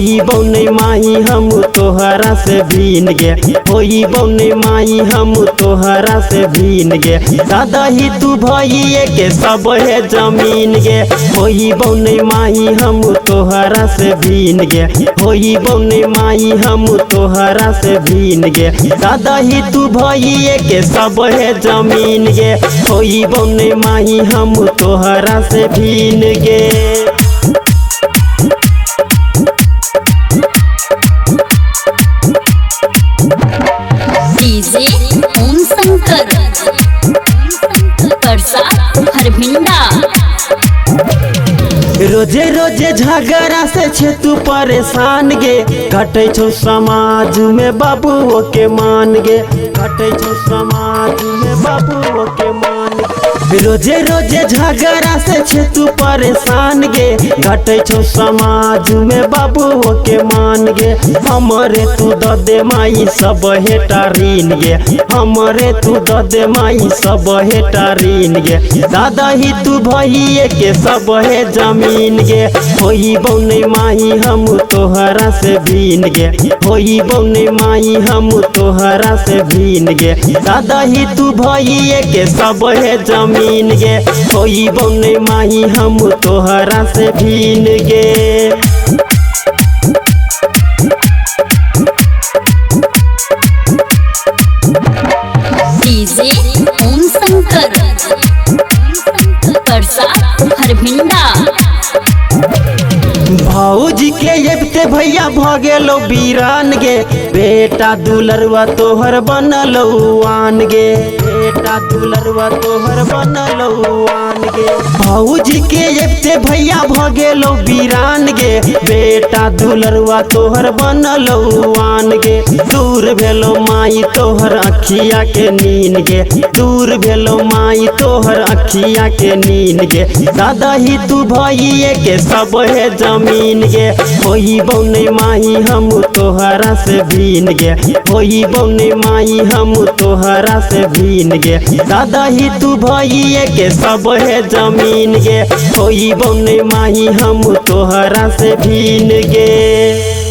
होई बौने माही हम तोहरा से भीन गे, होई बौने माही हम तोहरा से भीन गे। दादा ही तू भइए के सब है जमीन गे, होई बौने माही हम तोहरा से भीन गे, होई बौने माही हम तोहरा से भीन गे। दादा ही तू भइए के सब है जमीन गे, होई बौने माही हम तोहरा से भीन गे। डीजे ओम शंकर परसा हरभिंडा। रोजे रोजे झगड़ा से छे तू परेशान गे, घटे छो समाज में बाबुओ के मान गे, घटे छो समाज में बाबुओ के मान गे। रोजे रोजे झगड़ा से छे तू परेशान गे, घटे छो समाज में बाबुओ के मान गे। हमरे तू दे माई सब हेटारीन गे, हमरे तू दे माई सब हेटारीन गे। दादा ही तू भइए के सब है जमीन गे, होई बौने माही हम तोहरा से भीन गे, होई बौने माही हम तोहरा से भीन गे। दादा ही तू भइए के सब है जमीन गे, होई बौने माही हम तोहरा से भीन गे। डीजे ओम शंकर परसा हरभिंडा। भौजी के एबते भैया भगेलो बीरान गे, बेटा दुलरवा तोहर बनलो आन गे, बेटा दुलरवा तोहर बनलो आन गे। भौजी के एबते भैया भगेलो बीरान गे, बेटा दुलरवा तोहर बनलो आन गे। दूर भेलो माई तोहर अखिया के नीन गे, दूर भेलो माई तोहर अखिया के नीन गे। दादा ही तू भइए के सब है जमीन गे, होई बौने माही हम तोहरा से भीन गे, होई बौने माही हम तोहरा से भीन गे। दादा ही तू भइए के सब है जमीन गे, होई बौने माही हम तोहरा से भीन गे।